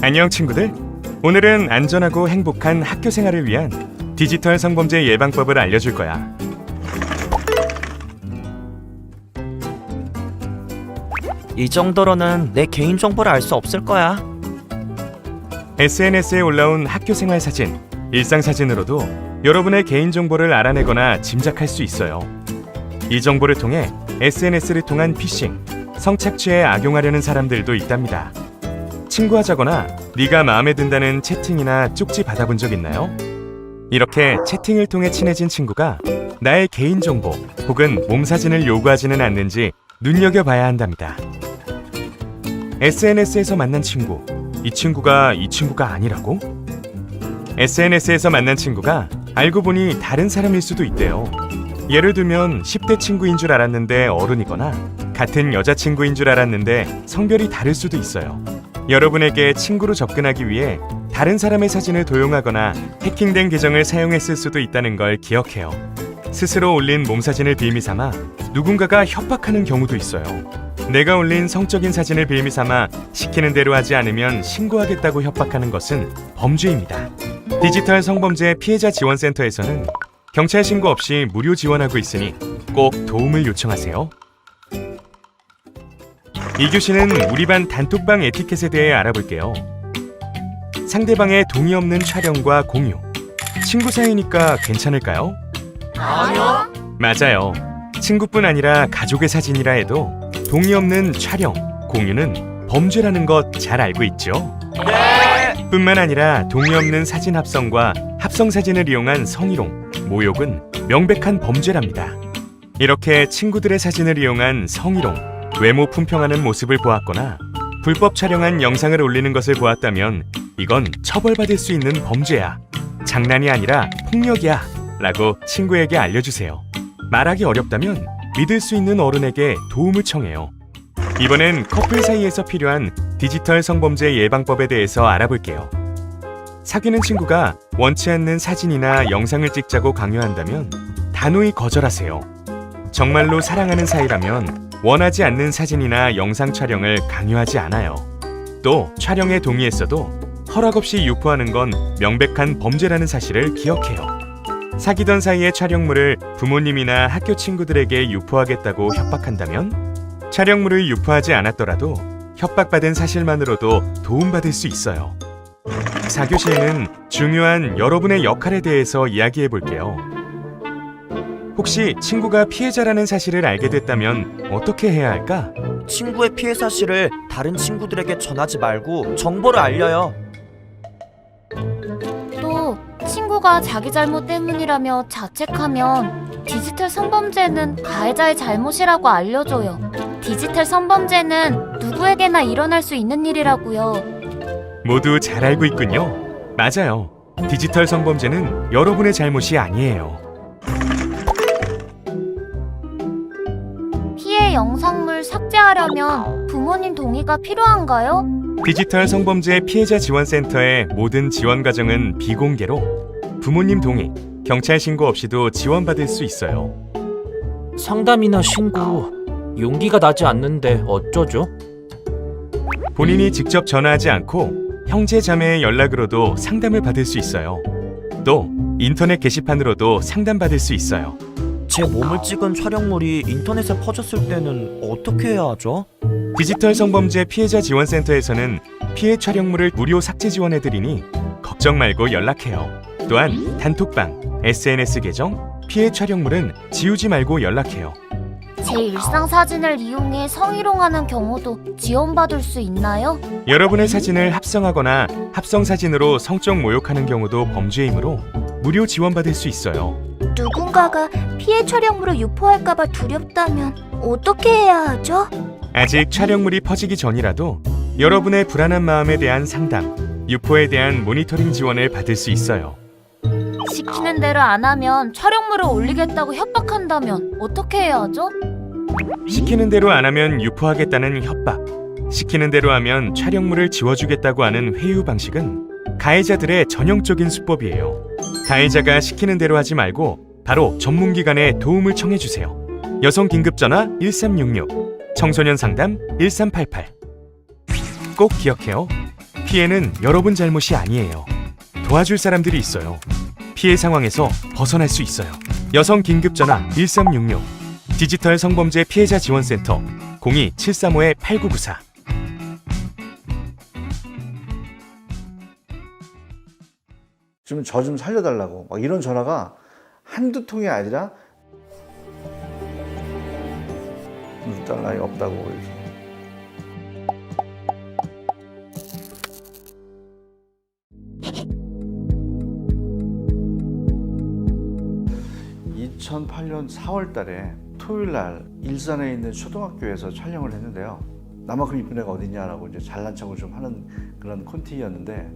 안녕 친구들. 오늘은 안전하고 행복한 학교 생활을 위한 디지털 성범죄 예방법을 알려줄 거야. 이 정도로는 내 개인정보를 알 수 없을 거야. SNS에 올라온 학교 생활 사진, 일상 사진으로도 여러분의 개인정보를 알아내거나 짐작할 수 있어요. 이 정보를 통해 SNS를 통한 피싱, 성착취에 악용하려는 사람들도 있답니다. 친구하자거나 네가 마음에 든다는 채팅이나 쪽지 받아본 적 있나요? 이렇게 채팅을 통해 친해진 친구가 나의 개인정보 혹은 몸사진을 요구하지는 않는지 눈여겨봐야 한답니다. SNS에서 만난 친구, 이 친구가 아니라고? SNS에서 만난 친구가 알고 보니 다른 사람일 수도 있대요. 예를 들면 10대 친구인 줄 알았는데 어른이거나 같은 여자친구인 줄 알았는데 성별이 다를 수도 있어요. 여러분에게 친구로 접근하기 위해 다른 사람의 사진을 도용하거나 해킹된 계정을 사용했을 수도 있다는 걸 기억해요. 스스로 올린 몸사진을 빌미 삼아 누군가가 협박하는 경우도 있어요. 내가 올린 성적인 사진을 빌미 삼아 시키는 대로 하지 않으면 신고하겠다고 협박하는 것은 범죄입니다. 디지털 성범죄 피해자 지원센터에서는 경찰 신고 없이 무료 지원하고 있으니 꼭 도움을 요청하세요. 이 교시는 우리 반 단톡방 에티켓에 대해 알아볼게요. 상대방의 동의 없는 촬영과 공유. 친구 사이니까 괜찮을까요? 아니요. 맞아요. 친구뿐 아니라 가족의 사진이라 해도 동의 없는 촬영, 공유는 범죄라는 것 잘 알고 있죠? 네. 뿐만 아니라 동의 없는 사진 합성과 합성 사진을 이용한 성희롱, 모욕은 명백한 범죄랍니다. 이렇게 친구들의 사진을 이용한 성희롱, 외모 품평하는 모습을 보았거나 불법 촬영한 영상을 올리는 것을 보았다면 이건 처벌받을 수 있는 범죄야. 장난이 아니라 폭력이야 라고 친구에게 알려주세요. 말하기 어렵다면 믿을 수 있는 어른에게 도움을 청해요. 이번엔 커플 사이에서 필요한 디지털 성범죄 예방법에 대해서 알아볼게요. 사귀는 친구가 원치 않는 사진이나 영상을 찍자고 강요한다면 단호히 거절하세요. 정말로 사랑하는 사이라면 원하지 않는 사진이나 영상 촬영을 강요하지 않아요. 또 촬영에 동의했어도 허락 없이 유포하는 건 명백한 범죄라는 사실을 기억해요. 사귀던 사이의 촬영물을 부모님이나 학교 친구들에게 유포하겠다고 협박한다면 촬영물을 유포하지 않았더라도 협박받은 사실만으로도 도움받을 수 있어요. 4교시에는 중요한 여러분의 역할에 대해서 이야기해 볼게요. 혹시 친구가 피해자라는 사실을 알게 됐다면 어떻게 해야 할까? 친구의 피해 사실을 다른 친구들에게 전하지 말고 정보를 알려요. 또 친구가 자기 잘못 때문이라며 자책하면 디지털 성범죄는 가해자의 잘못이라고 알려줘요. 디지털 성범죄는 누구에게나 일어날 수 있는 일이라고요. 모두 잘 알고 있군요. 맞아요. 디지털 성범죄는 여러분의 잘못이 아니에요. 피해 영상물 삭제하려면 부모님 동의가 필요한가요? 디지털 성범죄 피해자 지원센터의 모든 지원 과정은 비공개로 부모님 동의, 경찰 신고 없이도 지원받을 수 있어요. 상담이나 신고 용기가 나지 않는데 어쩌죠? 본인이 직접 전화하지 않고 형제 자매의 연락으로도 상담을 받을 수 있어요. 또 인터넷 게시판으로도 상담받을 수 있어요. 제 몸을 찍은 촬영물이 인터넷에 퍼졌을 때는 어떻게 해야 하죠? 디지털 성범죄 피해자 지원센터에서는 피해 촬영물을 무료 삭제 지원해드리니 걱정 말고 연락해요. 또한 단톡방, SNS 계정, 피해 촬영물은 지우지 말고 연락해요. 제 일상 사진을 이용해 성희롱하는 경우도 지원받을 수 있나요? 여러분의 사진을 합성하거나 합성 사진으로 성적 모욕하는 경우도 범죄이므로 무료 지원받을 수 있어요. 누군가가 피해 촬영물을 유포할까봐 두렵다면 어떻게 해야 하죠? 아직 촬영물이 퍼지기 전이라도 여러분의 불안한 마음에 대한 상담, 유포에 대한 모니터링 지원을 받을 수 있어요. 시키는 대로 안 하면 촬영물을 올리겠다고 협박한다면 어떻게 해야 하죠? 시키는 대로 안 하면 유포하겠다는 협박, 시키는 대로 하면 촬영물을 지워주겠다고 하는 회유 방식은 가해자들의 전형적인 수법이에요. 가해자가 시키는 대로 하지 말고 바로 전문기관에 도움을 청해주세요. 여성 긴급전화 1366, 청소년 상담 1388. 꼭 기억해요. 피해는 여러분 잘못이 아니에요. 도와줄 사람들이 있어요. 피해 상황에서 벗어날 수 있어요. 여성 긴급전화 1366, 디지털 성범죄 피해자 지원센터 02-735-8994. 좀 저 좀 살려달라고 막 이런 전화가 한두 통이 아니라 $1 없다고 이렇게. (2008년 4월) 달에 토요일 날 일산에 있는 초등학교에서 촬영을 했는데요. 나만큼 이쁜 애가 어딨냐라고 이제 잘난 척을 좀 하는 그런 콘티였는데,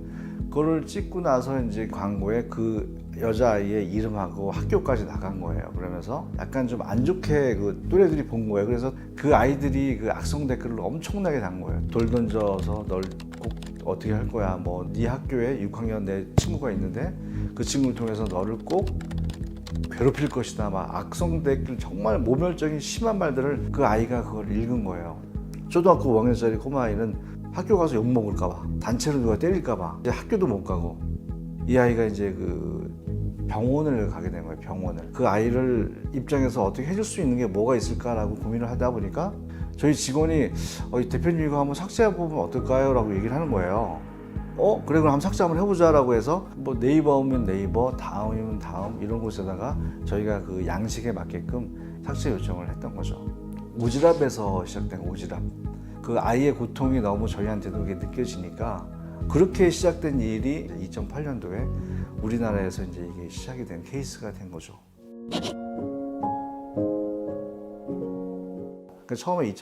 그거를 찍고 나서 이제 광고에 그 여자아이의 이름하고 학교까지 나간 거예요. 그러면서 약간 좀 안 좋게 그 또래들이 본 거예요. 그래서 그 아이들이 그 악성 댓글을 엄청나게 단 거예요. 돌 던져서 널 꼭 어떻게 할 거야. 뭐 네 학교에 6학년 내 친구가 있는데 그 친구를 통해서 너를 꼭 괴롭힐 것이다. 막 악성 댓글 정말 모멸적인 심한 말들을 그 아이가 그걸 읽은 거예요. 초등학교 5학년짜리 꼬마아이는 학교 가서 욕먹을까봐, 단체로 누가 때릴까봐 이제 학교도 못 가고, 이 아이가 이제 그 병원을 가게 된 거예요. 병원을. 그 아이를 입장에서 어떻게 해줄 수 있는 게 뭐가 있을까라고 고민을 하다 보니까 저희 직원이 대표님 이거 한번 삭제해보면 어떨까요? 라고 얘기를 하는 거예요. 그래 그럼 한번 삭제 한번 해보자라고 해서 뭐 네이버면 네이버, 다음이면 다음 이런 곳에다가 저희가 그 양식에 맞게끔 삭제 요청을 했던 거죠. 오지랖에서 시작된 오지랖. 그 아이의 고통이 너무 저희한테도 그게 느껴지니까 그렇게 시작된 일이 2008년도에 우리나라에서 이제 이게 시작이 된 케이스가 된 거죠. 그러니까 처음에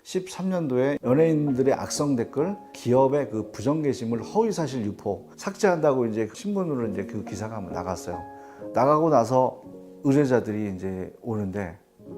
2013년도에 연예인들의 악성 댓글, 기업의 그 부정 게시물, 허위 사실 유포 삭제한다고 이제 신문으로 이제 그 기사가 나갔어요. 나가고 나서 의뢰자들이 이제 오는데,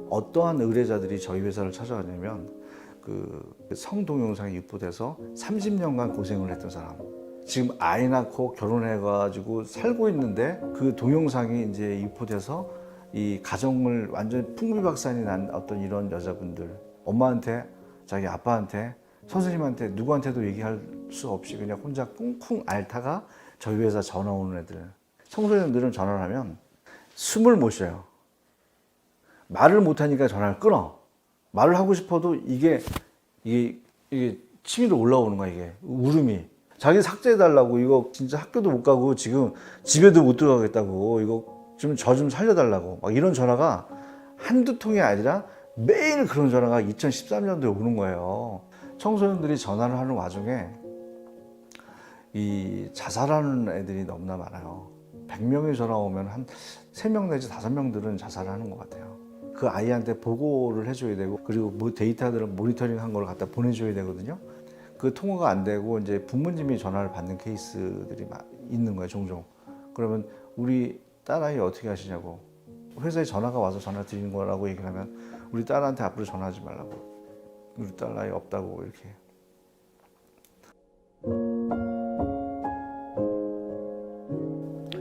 어떠한 의뢰자들이 저희 회사를 찾아왔냐면 그 성동영상이 유포돼서 30년간 고생을 했던 사람, 지금 아이 낳고 결혼해가지고 살고 있는데 그 동영상이 이제 유포돼서 이 가정을 완전 풍비박산이 난 어떤 이런 여자분들, 엄마한테, 자기 아빠한테, 선생님한테, 누구한테도 얘기할 수 없이 그냥 혼자 쿵쿵 앓다가 저희 회사 전화 오는 애들. 청소년들은 전화를 하면 숨을 못 쉬어요. 말을 못하니까 전화를 끊어. 말을 하고 싶어도 이게 침이 올라오는 거야. 이게 울음이. 자기 삭제해달라고, 이거 진짜 학교도 못 가고 지금 집에도 못 들어가겠다고, 이거 좀 저 좀 살려달라고, 막 이런 전화가 한두 통이 아니라 매일 그런 전화가 2013년도에 오는 거예요. 청소년들이 전화를 하는 와중에 이 자살하는 애들이 너무나 많아요. 100명의 전화 오면 한 3명 내지 5명들은 자살을 하는 것 같아요. 그 아이한테 보고를 해줘야 되고, 그리고 뭐 데이터들을 모니터링 한 걸 갖다 보내줘야 되거든요. 그 통화가 안 되고 이제 부모님이 전화를 받는 케이스들이 있는 거예요, 종종. 그러면 우리 딸아이 어떻게 하시냐고. 회사에 전화가 와서 전화 드리는 거라고 얘기를 하면 우리 딸한테 앞으로 전화하지 말라고. 우리 딸아이 없다고 이렇게.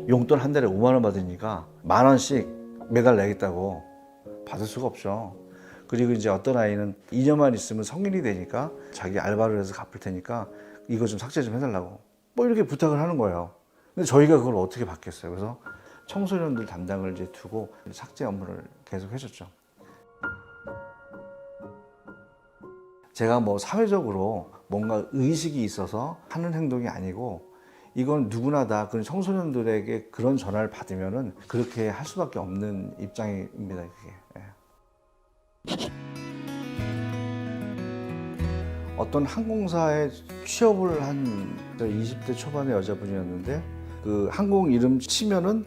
용돈 한 달에 5만 원 받으니까 10,000원씩 매달 내겠다고. 받을 수가 없죠. 그리고 이제 어떤 아이는 2년만 있으면 성인이 되니까 자기 알바를 해서 갚을 테니까 이거 좀 삭제 좀 해달라고 뭐 이렇게 부탁을 하는 거예요. 근데 저희가 그걸 어떻게 받겠어요. 그래서 청소년들 담당을 이제 두고 삭제 업무를 계속 해줬죠. 제가 뭐 사회적으로 뭔가 의식이 있어서 하는 행동이 아니고, 이건 누구나 다 그런 청소년들에게 그런 전화를 받으면은 그렇게 할 수밖에 없는 입장입니다. 그게. 어떤 항공사에 취업을 한 20대 초반의 여자분이었는데, 그 항공 이름 치면은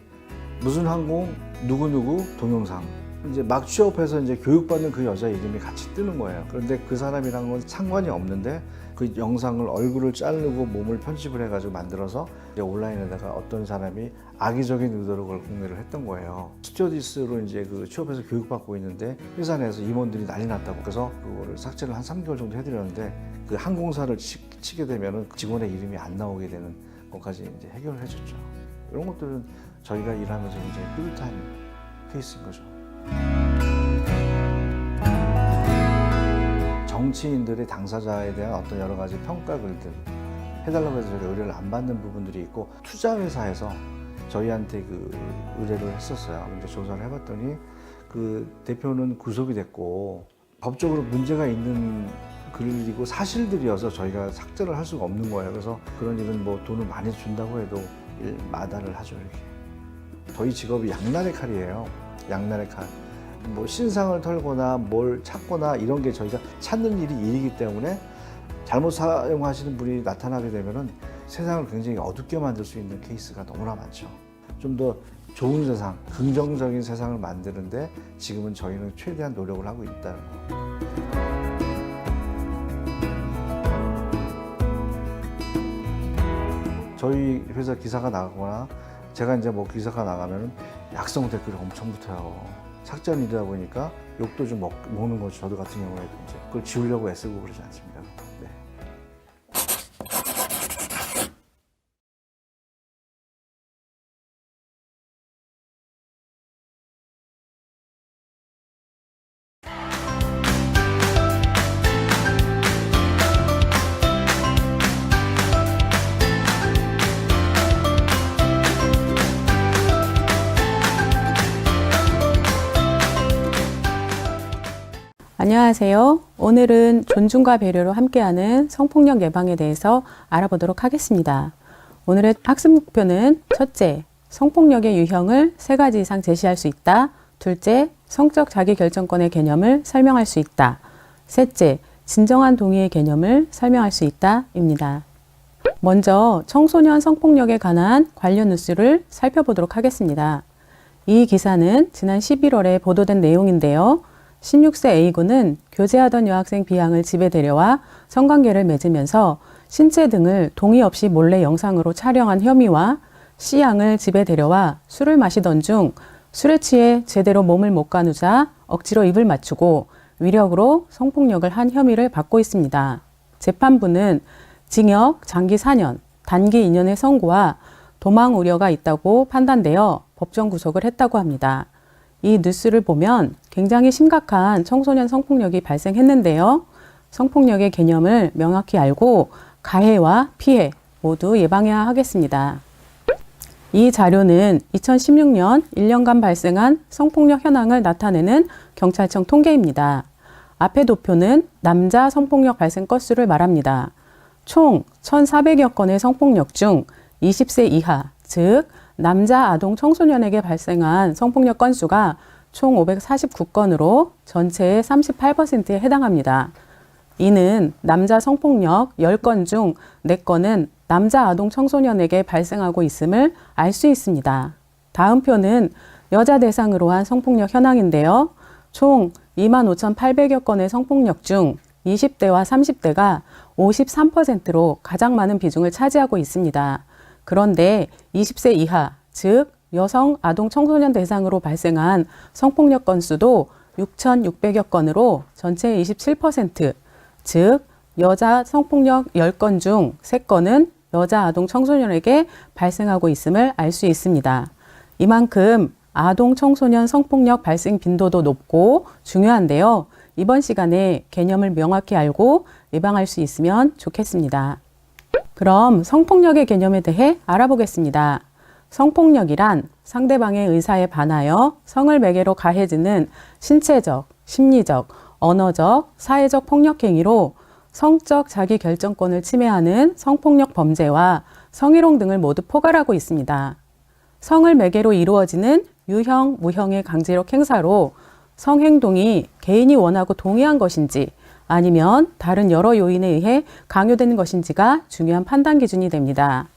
무슨 항공 누구누구 동영상, 이제 막 취업해서 이제 교육받는 그 여자 이름이 같이 뜨는 거예요. 그런데 그 사람이랑 건 상관이 없는데 그 영상을 얼굴을 자르고 몸을 편집을 해가지고 만들어서 이제 온라인에다가 어떤 사람이 악의적인 의도로 그걸 공개를 했던 거예요. 스튜어디스로 이제 그 취업해서 교육받고 있는데 회사 내에서 임원들이 난리 났다고. 그래서 그거를 삭제를 한 3개월 정도 해드렸는데, 그 항공사를 치게 되면은 직원의 이름이 안 나오게 되는 것까지 이제 해결을 해줬죠. 이런 것들은 저희가 일하면서 굉장히 뿌듯한 케이스인 거죠. 정치인들의 당사자에 대한 어떤 여러 가지 평가 글들, 해달라고 해서 저희가 의뢰를 안 받는 부분들이 있고 투자회사에서 저희한테 그 의뢰를 했었어요. 이제 조사를 해봤더니 그 대표는 구속이 됐고 법적으로 문제가 있는 글이고 사실들이어서 저희가 삭제를 할 수가 없는 거예요. 그래서 그런 일은 뭐 돈을 많이 준다고 해도 마다를 하죠. 이렇게. 저희 직업이 양날의 칼이에요. 양날의 칼. 뭐 신상을 털거나 뭘 찾거나 이런 게 저희가 찾는 일이기 때문에 잘못 사용하시는 분이 나타나게 되면은 세상을 굉장히 어둡게 만들 수 있는 케이스가 너무나 많죠. 좀 더 좋은 세상, 긍정적인 세상을 만드는데 지금은 저희는 최대한 노력을 하고 있다는 거. 저희 회사 기사가 나가거나 제가 이제 뭐 기사가 나가면 약성 댓글이 엄청 붙어요. 삭제한 일이다 보니까 욕도 좀 먹는 거죠. 저도 같은 경우에도 이제 그걸 지우려고 애쓰고 그러지 않습니다. 네. 안녕하세요. 오늘은 존중과 배려로 함께하는 성폭력 예방에 대해서 알아보도록 하겠습니다. 오늘의 학습 목표는 첫째, 성폭력의 유형을 3가지 이상 제시할 수 있다. 둘째, 성적 자기결정권의 개념을 설명할 수 있다. 셋째, 진정한 동의의 개념을 설명할 수 있다. 입니다. 먼저 청소년 성폭력에 관한 관련 뉴스를 살펴보도록 하겠습니다. 이 기사는 지난 11월에 보도된 내용인데요. 16세 A군은 교제하던 여학생 B양을 집에 데려와 성관계를 맺으면서 신체 등을 동의 없이 몰래 영상으로 촬영한 혐의와 C양을 집에 데려와 술을 마시던 중 술에 취해 제대로 몸을 못 가누자 억지로 입을 맞추고 위력으로 성폭력을 한 혐의를 받고 있습니다. 재판부는 징역 장기 4년, 단기 2년의 선고와 도망 우려가 있다고 판단되어 법정 구속을 했다고 합니다. 이 뉴스를 보면 굉장히 심각한 청소년 성폭력이 발생했는데요. 성폭력의 개념을 명확히 알고 가해와 피해 모두 예방해야 하겠습니다. 이 자료는 2016년 1년간 발생한 성폭력 현황을 나타내는 경찰청 통계입니다. 앞의 도표는 남자 성폭력 발생 건수를 말합니다. 총 1,400여 건의 성폭력 중 20세 이하, 즉 남자 아동 청소년에게 발생한 성폭력 건수가 총 549건으로 전체의 38%에 해당합니다. 이는 남자 성폭력 10건 중 4건은 남자 아동 청소년에게 발생하고 있음을 알 수 있습니다. 다음 표는 여자 대상으로 한 성폭력 현황인데요. 총 25,800여 건의 성폭력 중 20대와 30대가 53%로 가장 많은 비중을 차지하고 있습니다. 그런데 20세 이하, 즉 여성 아동 청소년 대상으로 발생한 성폭력 건수도 6,600여 건으로 전체의 27%, 즉 여자 성폭력 10건 중 3건은 여자 아동 청소년에게 발생하고 있음을 알 수 있습니다. 이만큼 아동 청소년 성폭력 발생 빈도도 높고 중요한데요. 이번 시간에 개념을 명확히 알고 예방할 수 있으면 좋겠습니다. 그럼 성폭력의 개념에 대해 알아보겠습니다. 성폭력이란 상대방의 의사에 반하여 성을 매개로 가해지는 신체적, 심리적, 언어적, 사회적 폭력 행위로 성적 자기결정권을 침해하는 성폭력 범죄와 성희롱 등을 모두 포괄하고 있습니다. 성을 매개로 이루어지는 유형, 무형의 강제력 행사로 성행동이 개인이 원하고 동의한 것인지 아니면 다른 여러 요인에 의해 강요된 것인지가 중요한 판단 기준이 됩니다.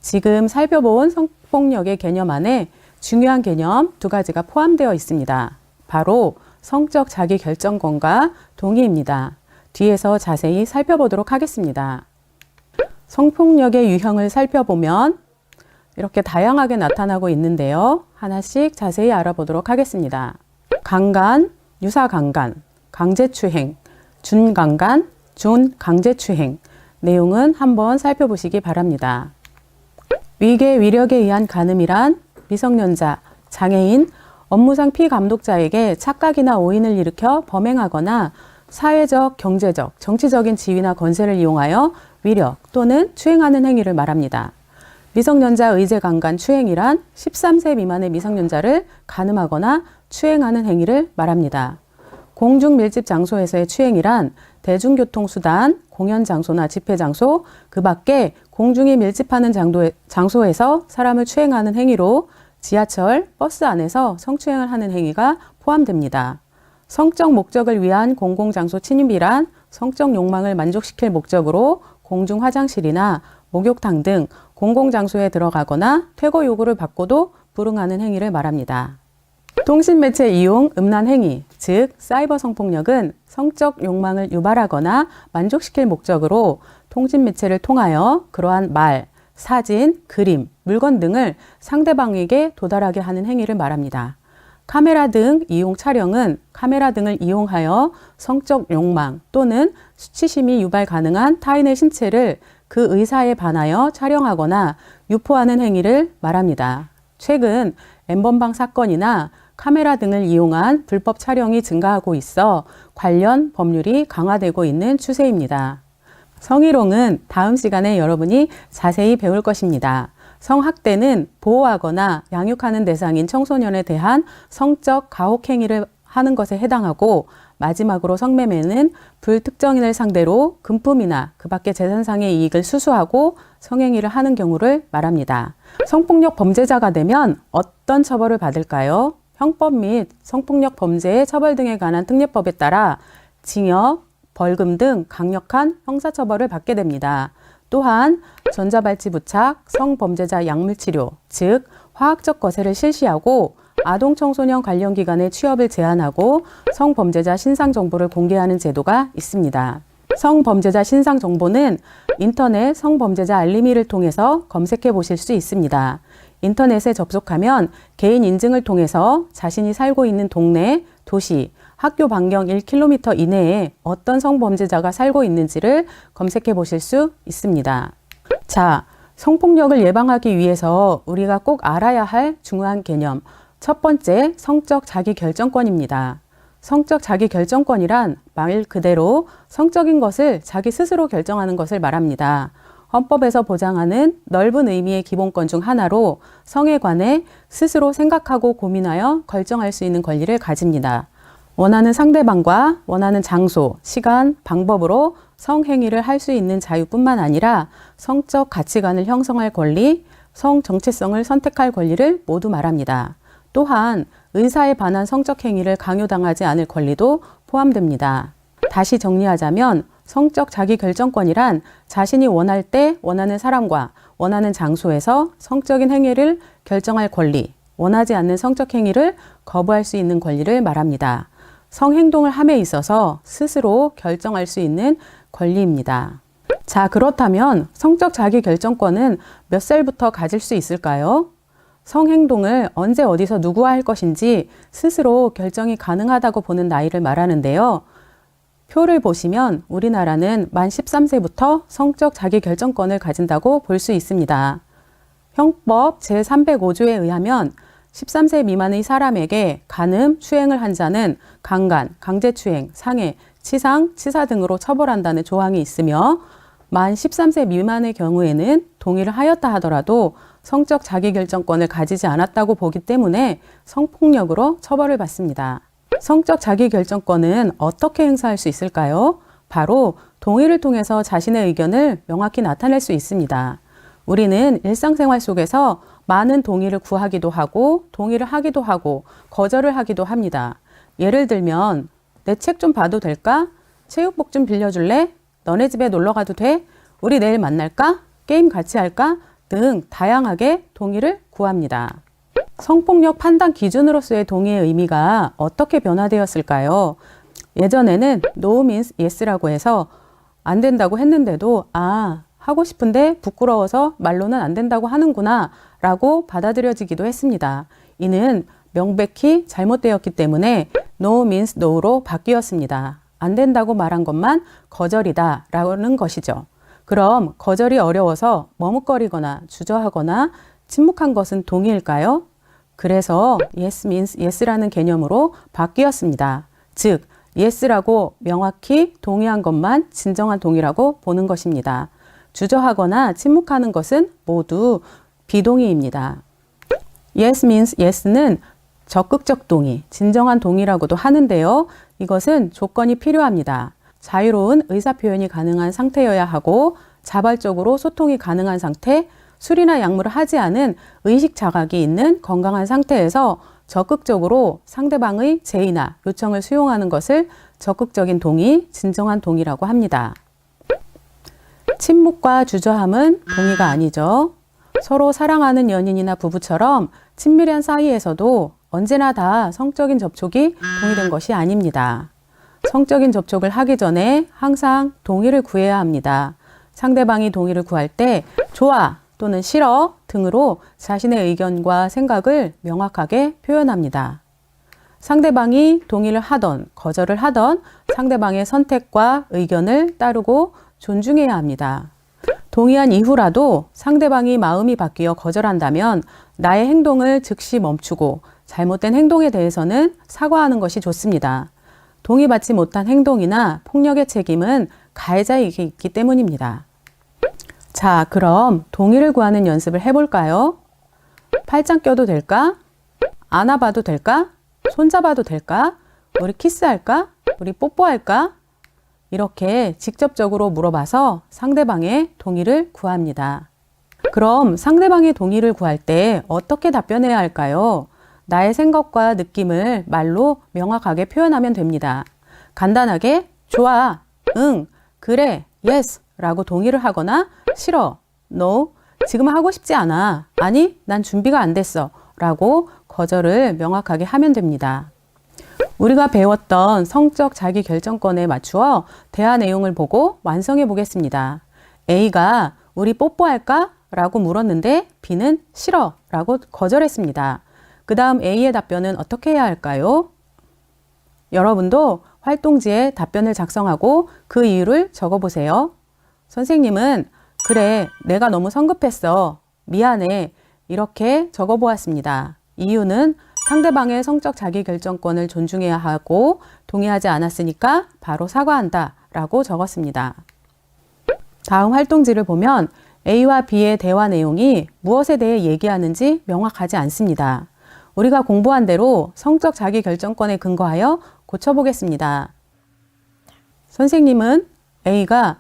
지금 살펴본 성폭력의 개념 안에 중요한 개념 2가지가 포함되어 있습니다. 바로 성적 자기결정권과 동의입니다. 뒤에서 자세히 살펴보도록 하겠습니다. 성폭력의 유형을 살펴보면 이렇게 다양하게 나타나고 있는데요. 하나씩 자세히 알아보도록 하겠습니다. 강간, 유사강간, 강제추행, 준강간, 준강제추행 내용은 한번 살펴보시기 바랍니다. 위계 위력에 의한 간음이란 미성년자, 장애인, 업무상 피감독자에게 착각이나 오인을 일으켜 범행하거나 사회적, 경제적, 정치적인 지위나 권세를 이용하여 위력 또는 추행하는 행위를 말합니다. 미성년자 의제강간 추행이란 13세 미만의 미성년자를 간음하거나 추행하는 행위를 말합니다. 공중 밀집 장소에서의 추행이란 대중교통수단, 공연 장소나 집회 장소, 그 밖에 공중이 밀집하는 장소에서 사람을 추행하는 행위로 지하철, 버스 안에서 성추행을 하는 행위가 포함됩니다. 성적 목적을 위한 공공장소 침입이란 성적 욕망을 만족시킬 목적으로 공중 화장실이나 목욕탕 등 공공장소에 들어가거나 퇴거 요구를 받고도 불응하는 행위를 말합니다. 통신매체 이용 음란 행위, 즉 사이버 성폭력은 성적 욕망을 유발하거나 만족시킬 목적으로 통신매체를 통하여 그러한 말, 사진, 그림, 물건 등을 상대방에게 도달하게 하는 행위를 말합니다. 카메라 등 이용 촬영은 카메라 등을 이용하여 성적 욕망 또는 수치심이 유발 가능한 타인의 신체를 그 의사에 반하여 촬영하거나 유포하는 행위를 말합니다. 최근 N번방 사건이나 카메라 등을 이용한 불법 촬영이 증가하고 있어 관련 법률이 강화되고 있는 추세입니다. 성희롱은 다음 시간에 여러분이 자세히 배울 것입니다. 성학대는 보호하거나 양육하는 대상인 청소년에 대한 성적 가혹행위를 하는 것에 해당하고, 마지막으로 성매매는 불특정인을 상대로 금품이나 그 밖의 재산상의 이익을 수수하고 성행위를 하는 경우를 말합니다. 성폭력 범죄자가 되면 어떤 처벌을 받을까요? 형법 및 성폭력 범죄의 처벌 등에 관한 특례법에 따라 징역, 벌금 등 강력한 형사처벌을 받게 됩니다. 또한 전자발찌 부착, 성범죄자 약물치료, 즉 화학적 거세를 실시하고 아동 청소년 관련 기관의 취업을 제한하고 성범죄자 신상 정보를 공개하는 제도가 있습니다. 성범죄자 신상 정보는 인터넷 성범죄자 알림이를 통해서 검색해 보실 수 있습니다. 인터넷에 접속하면 개인 인증을 통해서 자신이 살고 있는 동네, 도시, 학교 반경 1km 이내에 어떤 성범죄자가 살고 있는지를 검색해 보실 수 있습니다. 자, 성폭력을 예방하기 위해서 우리가 꼭 알아야 할 중요한 개념, 첫 번째, 성적 자기결정권입니다. 성적 자기결정권이란 말 그대로 성적인 것을 자기 스스로 결정하는 것을 말합니다. 헌법에서 보장하는 넓은 의미의 기본권 중 하나로 성에 관해 스스로 생각하고 고민하여 결정할 수 있는 권리를 가집니다. 원하는 상대방과 원하는 장소, 시간, 방법으로 성행위를 할 수 있는 자유뿐만 아니라 성적 가치관을 형성할 권리, 성 정체성을 선택할 권리를 모두 말합니다. 또한 의사에 반한 성적 행위를 강요당하지 않을 권리도 포함됩니다. 다시 정리하자면 성적 자기결정권이란 자신이 원할 때 원하는 사람과 원하는 장소에서 성적인 행위를 결정할 권리, 원하지 않는 성적 행위를 거부할 수 있는 권리를 말합니다. 성행동을 함에 있어서 스스로 결정할 수 있는 권리입니다. 자, 그렇다면 성적 자기결정권은 몇 살부터 가질 수 있을까요? 성행동을 언제 어디서 누구와 할 것인지 스스로 결정이 가능하다고 보는 나이를 말하는데요. 표를 보시면 우리나라는 만 13세부터 성적 자기결정권을 가진다고 볼 수 있습니다. 형법 제305조에 의하면 13세 미만의 사람에게 간음, 추행을 한 자는 강간, 강제추행, 상해, 치상, 치사 등으로 처벌한다는 조항이 있으며 만 13세 미만의 경우에는 동의를 하였다 하더라도 성적 자기결정권을 가지지 않았다고 보기 때문에 성폭력으로 처벌을 받습니다. 성적 자기결정권은 어떻게 행사할 수 있을까요? 바로 동의를 통해서 자신의 의견을 명확히 나타낼 수 있습니다. 우리는 일상생활 속에서 많은 동의를 구하기도 하고 동의를 하기도 하고 거절을 하기도 합니다. 예를 들면 내 책 좀 봐도 될까? 체육복 좀 빌려줄래? 너네 집에 놀러 가도 돼? 우리 내일 만날까? 게임 같이 할까? 등 다양하게 동의를 구합니다. 성폭력 판단 기준으로서의 동의의 의미가 어떻게 변화되었을까요? 예전에는 No means yes라고 해서 안 된다고 했는데도 하고 싶은데 부끄러워서 말로는 안 된다고 하는구나 라고 받아들여지기도 했습니다. 이는 명백히 잘못되었기 때문에 No means no로 바뀌었습니다. 안 된다고 말한 것만 거절이다 라는 것이죠. 그럼 거절이 어려워서 머뭇거리거나 주저하거나 침묵한 것은 동의일까요? 그래서 yes means yes라는 개념으로 바뀌었습니다. 즉, yes라고 명확히 동의한 것만 진정한 동의라고 보는 것입니다. 주저하거나 침묵하는 것은 모두 비동의입니다. Yes means yes는 적극적 동의, 진정한 동의라고도 하는데요. 이것은 조건이 필요합니다. 자유로운 의사표현이 가능한 상태여야 하고 자발적으로 소통이 가능한 상태, 술이나 약물을 하지 않은 의식 자각이 있는 건강한 상태에서 적극적으로 상대방의 제의나 요청을 수용하는 것을 적극적인 동의, 진정한 동의라고 합니다. 침묵과 주저함은 동의가 아니죠. 서로 사랑하는 연인이나 부부처럼 친밀한 사이에서도 언제나 다 성적인 접촉이 동의된 것이 아닙니다. 성적인 접촉을 하기 전에 항상 동의를 구해야 합니다. 상대방이 동의를 구할 때 좋아 또는 싫어 등으로 자신의 의견과 생각을 명확하게 표현합니다. 상대방이 동의를 하던 거절을 하던 상대방의 선택과 의견을 따르고 존중해야 합니다. 동의한 이후라도 상대방이 마음이 바뀌어 거절한다면 나의 행동을 즉시 멈추고 잘못된 행동에 대해서는 사과하는 것이 좋습니다. 동의받지 못한 행동이나 폭력의 책임은 가해자에게 있기 때문입니다. 자, 그럼 동의를 구하는 연습을 해볼까요? 팔짱 껴도 될까? 안아봐도 될까? 손잡아도 될까? 우리 키스할까? 우리 뽀뽀할까? 이렇게 직접적으로 물어봐서 상대방의 동의를 구합니다. 그럼 상대방의 동의를 구할 때 어떻게 답변해야 할까요? 나의 생각과 느낌을 말로 명확하게 표현하면 됩니다. 간단하게 좋아, 응, 그래, yes 라고 동의를 하거나 싫어, no, 지금 하고 싶지 않아, 아니, 난 준비가 안 됐어 라고 거절을 명확하게 하면 됩니다. 우리가 배웠던 성적 자기결정권에 맞추어 대화 내용을 보고 완성해 보겠습니다. A가 우리 뽀뽀할까? 라고 물었는데 B는 싫어 라고 거절했습니다. 그 다음 A의 답변은 어떻게 해야 할까요? 여러분도 활동지에 답변을 작성하고 그 이유를 적어보세요. 선생님은 그래, 내가 너무 성급했어. 미안해. 이렇게 적어보았습니다. 이유는 상대방의 성적 자기결정권을 존중해야 하고 동의하지 않았으니까 바로 사과한다 라고 적었습니다. 다음 활동지를 보면 A와 B의 대화 내용이 무엇에 대해 얘기하는지 명확하지 않습니다. 우리가 공부한 대로 성적 자기결정권에 근거하여 고쳐보겠습니다. 선생님은 A가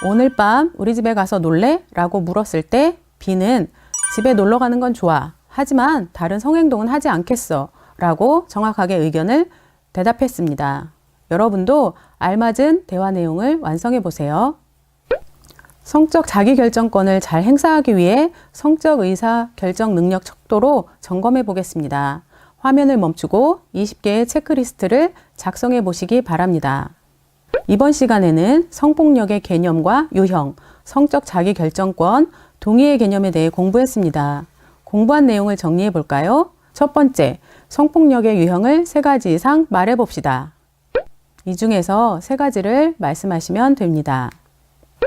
오늘 밤 우리 집에 가서 놀래? 라고 물었을 때 B는 집에 놀러 가는 건 좋아. 하지만 다른 성행동은 하지 않겠어. 라고 정확하게 의견을 대답했습니다. 여러분도 알맞은 대화 내용을 완성해 보세요. 성적 자기결정권을 잘 행사하기 위해 성적 의사 결정 능력 척도로 점검해 보겠습니다. 화면을 멈추고 20개의 체크리스트를 작성해 보시기 바랍니다. 이번 시간에는 성폭력의 개념과 유형, 성적 자기결정권, 동의의 개념에 대해 공부했습니다. 공부한 내용을 정리해 볼까요? 첫 번째, 성폭력의 유형을 3가지 이상 말해 봅시다. 이 중에서 3가지를 말씀하시면 됩니다.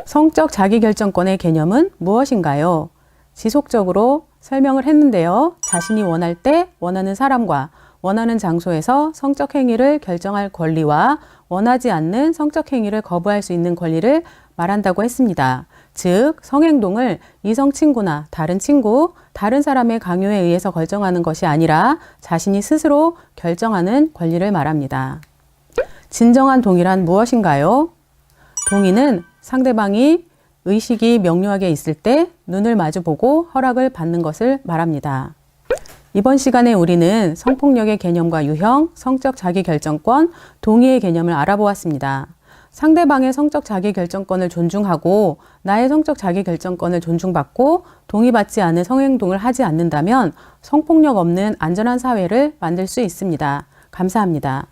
성적 자기결정권의 개념은 무엇인가요? 지속적으로 설명을 했는데요. 자신이 원할 때 원하는 사람과 원하는 장소에서 성적 행위를 결정할 권리와 원하지 않는 성적 행위를 거부할 수 있는 권리를 말한다고 했습니다. 즉, 성행동을 이성 친구나 다른 친구, 다른 사람의 강요에 의해서 결정하는 것이 아니라 자신이 스스로 결정하는 권리를 말합니다. 진정한 동의란 무엇인가요? 동의는 상대방이 의식이 명료하게 있을 때 눈을 마주보고 허락을 받는 것을 말합니다. 이번 시간에 우리는 성폭력의 개념과 유형, 성적 자기결정권, 동의의 개념을 알아보았습니다. 상대방의 성적 자기결정권을 존중하고 나의 성적 자기결정권을 존중받고 동의받지 않은 성행동을 하지 않는다면 성폭력 없는 안전한 사회를 만들 수 있습니다. 감사합니다.